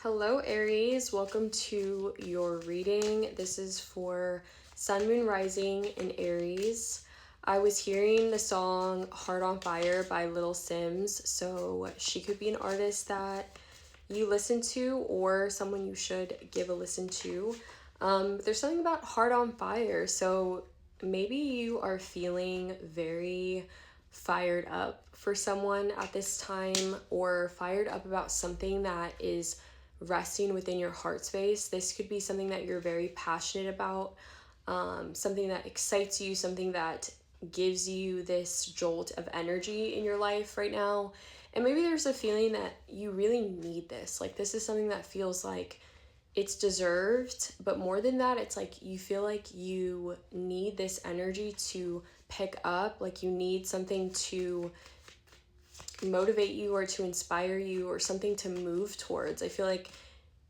Hello, Aries. Welcome to your reading. This is for Sun, Moon, Rising in Aries. I was hearing the song Heart on Fire by Little Sims, so she could be an artist that you listen to or someone you should give a listen to. There's something about Heart on Fire, so maybe you are feeling very fired up for someone at this time or fired up about something that is resting within your heart space. This could be something that you're very passionate about, something that excites you, something that gives you this jolt of energy in your life right now. And maybe there's a feeling that you really need this. Like, this is something that feels like it's deserved, but more than that, it's like you feel like you need this energy to pick up, like you need something to motivate you or to inspire you or something to move towards. I feel like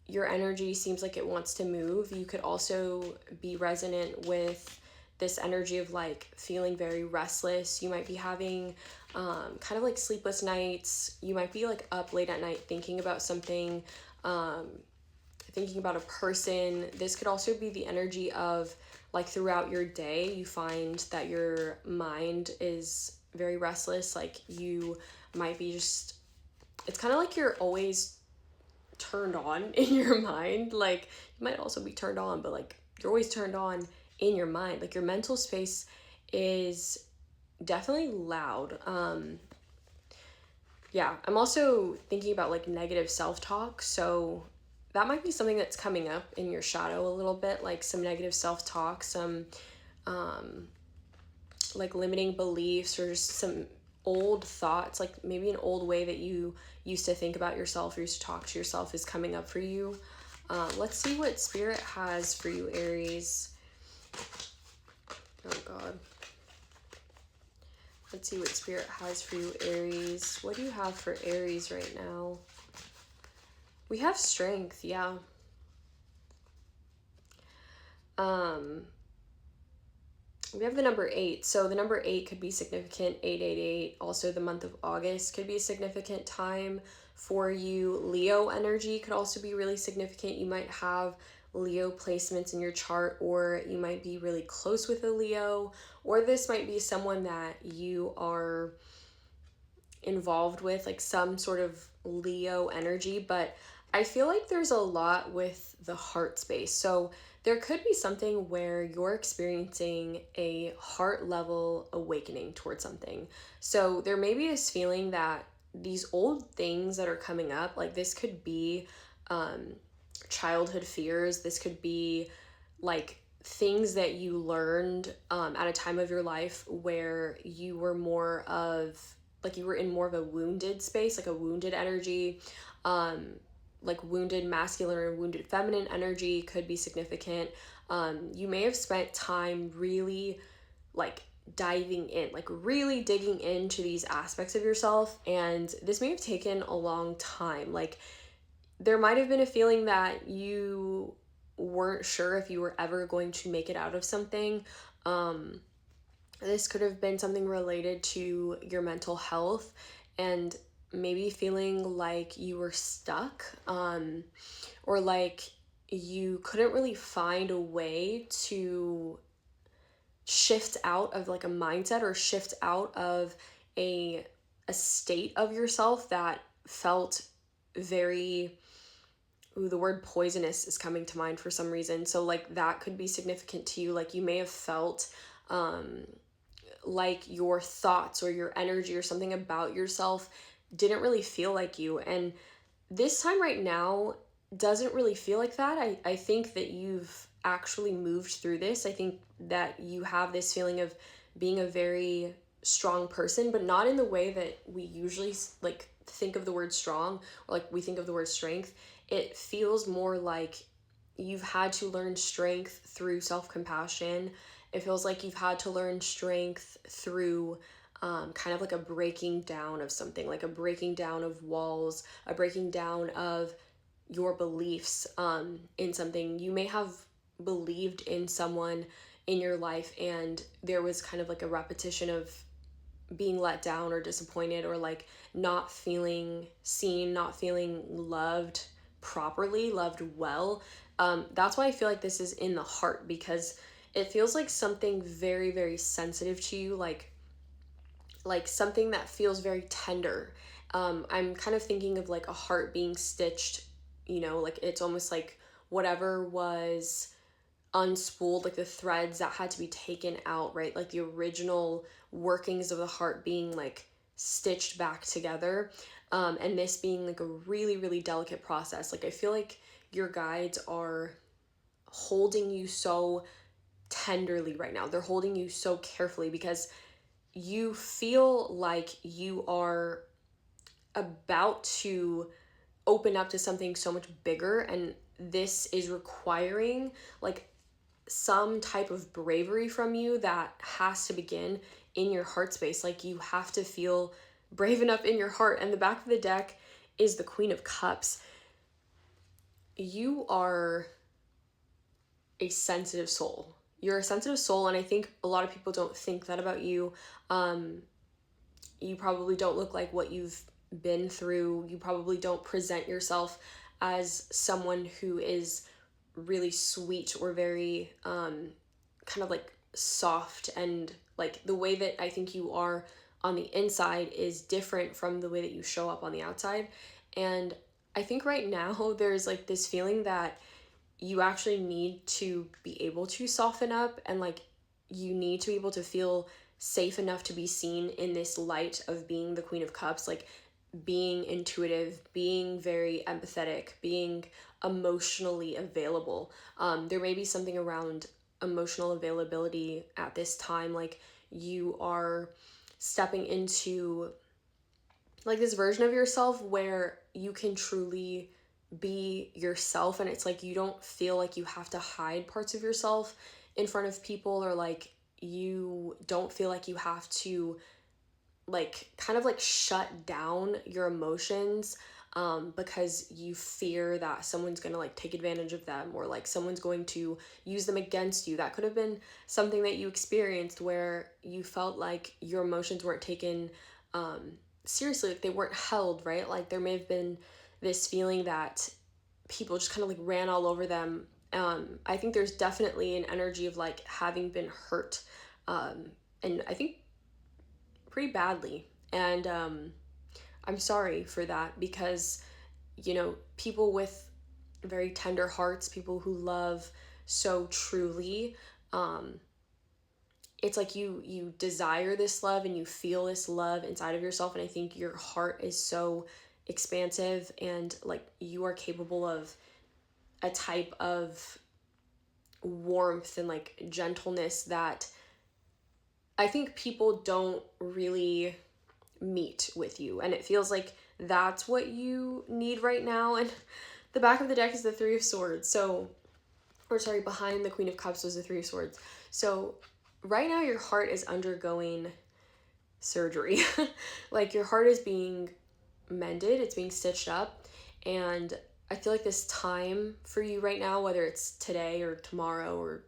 your energy seems like it wants to move. You could also be resonant with this energy of like feeling very restless. You might be having kind of like sleepless nights. You might be like up late at night thinking about something, thinking about a person. This could also be the energy of like throughout your day, you find that your mind is very restless. Like you might be just, it's kind of like you're always turned on in your mind. Like you might also be turned on, but like you're always turned on in your mind. Like your mental space is definitely loud. Yeah, I'm also thinking about like negative self-talk. So that might be something that's coming up in your shadow a little bit, like some negative self-talk, some like limiting beliefs or just some old thoughts, like maybe an old way that you used to think about yourself or used to talk to yourself is coming up for you. Let's see what Spirit has for you, Aries. Oh God. Let's see what Spirit has for you, Aries. What do you have for Aries right now? We have strength, yeah. We have the number 8. So the number 8 could be significant. 888. Also, the month of August could be a significant time for you. Leo energy could also be really significant. You might have Leo placements in your chart, or you might be really close with a Leo, or this might be someone that you are involved with, like some sort of Leo energy. But I feel like there's a lot with the heart space. So there could be something where you're experiencing a heart level awakening towards something. So there may be this feeling that these old things that are coming up, like this could be childhood fears. This could be like things that you learned at a time of your life where you were more of like you were in more of a wounded space, like a wounded energy. Like wounded masculine or wounded feminine energy could be significant. You may have spent time really like diving in, like really digging into these aspects of yourself, and this may have taken a long time. Like there might have been a feeling that you weren't sure if you were ever going to make it out of something. This could have been something related to your mental health and maybe feeling like you were stuck, or like you couldn't really find a way to shift out of like a mindset or shift out of a state of yourself that felt very, ooh, the word poisonous is coming to mind for some reason. So like that could be significant to you. Like you may have felt like your thoughts or your energy or something about yourself didn't really feel like you. And this time right now doesn't really feel like that. I think that you've actually moved through this. I think that you have this feeling of being a very strong person, but not in the way that we usually like think of the word strong or like we think of the word strength. It feels more like you've had to learn strength through self-compassion. It feels like you've had to learn strength through kind of like a breaking down of something, like a breaking down of walls, a breaking down of your beliefs in something. You may have believed in someone in your life and there was kind of like a repetition of being let down or disappointed or like not feeling seen, not feeling loved properly, loved well. That's why I feel like this is in the heart, because it feels like something very, very sensitive to you, like something that feels very tender. I'm kind of thinking of like a heart being stitched, like it's almost like whatever was unspooled, like the threads that had to be taken out, right? Like the original workings of the heart being like stitched back together. And this being like a really, really delicate process. Like I feel like your guides are holding you so tenderly right now. They're holding you so carefully because you feel like you are about to open up to something so much bigger, and this is requiring like some type of bravery from you that has to begin in your heart space. Like you have to feel brave enough in your heart. And the back of the deck is the Queen of Cups. You are a sensitive soul. You're a sensitive soul, and I think a lot of people don't think that about you. You probably don't look like what you've been through. You probably don't present yourself as someone who is really sweet or very kind of like soft, and like the way that I think you are on the inside is different from the way that you show up on the outside. And I think right now there's like this feeling that you actually need to be able to soften up, and like you need to be able to feel safe enough to be seen in this light of being the Queen of Cups, like being intuitive, being very empathetic, being emotionally available. There may be something around emotional availability at this time, like you are stepping into like this version of yourself where you can truly be yourself, and it's like you don't feel like you have to hide parts of yourself in front of people, or like you don't feel like you have to like kind of like shut down your emotions, because you fear that someone's gonna like take advantage of them, or like someone's going to use them against you. That could have been something that you experienced where you felt like your emotions weren't taken seriously, like they weren't held, right? Like there may have been this feeling that people just kind of like ran all over them. I think there's definitely an energy of like having been hurt, and I think pretty badly. And I'm sorry for that, because people with very tender hearts, people who love so truly, um, it's like you desire this love and you feel this love inside of yourself, and I think your heart is so expansive, and like you are capable of a type of warmth and like gentleness that I think people don't really meet with you, and it feels like that's what you need right now. And the back of the deck is the Three of Swords, behind the Queen of Cups was the Three of Swords. So right now your heart is undergoing surgery. Like your heart is being mended, it's being stitched up, and I feel like this time for you right now, whether it's today or tomorrow or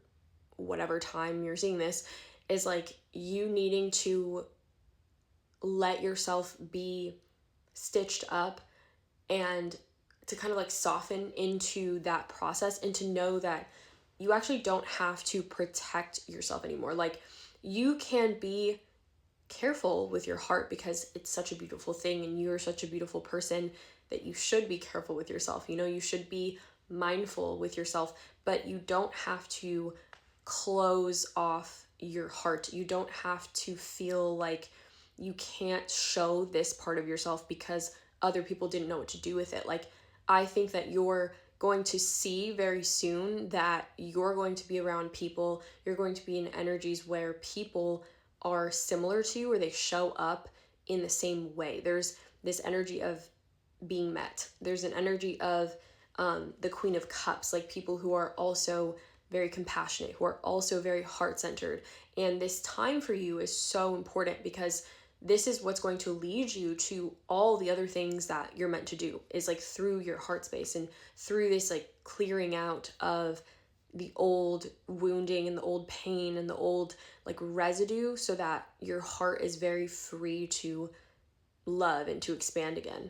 whatever time you're seeing this, is like you needing to let yourself be stitched up, and to kind of like soften into that process, and to know that you actually don't have to protect yourself anymore. Like you can be careful with your heart because it's such a beautiful thing, and you're such a beautiful person that you should be careful with yourself. You should be mindful with yourself, but you don't have to close off your heart. You don't have to feel like you can't show this part of yourself because other people didn't know what to do with it. Like I think that you're going to see very soon that you're going to be around people, you're going to be in energies where people are similar to you, or they show up in the same way. There's this energy of being met. There's an energy of the Queen of Cups, like people who are also very compassionate, who are also very heart-centered. And this time for you is so important because this is what's going to lead you to all the other things that you're meant to do, is like through your heart space and through this like clearing out of the old wounding and the old pain and the old like residue, so that your heart is very free to love and to expand again.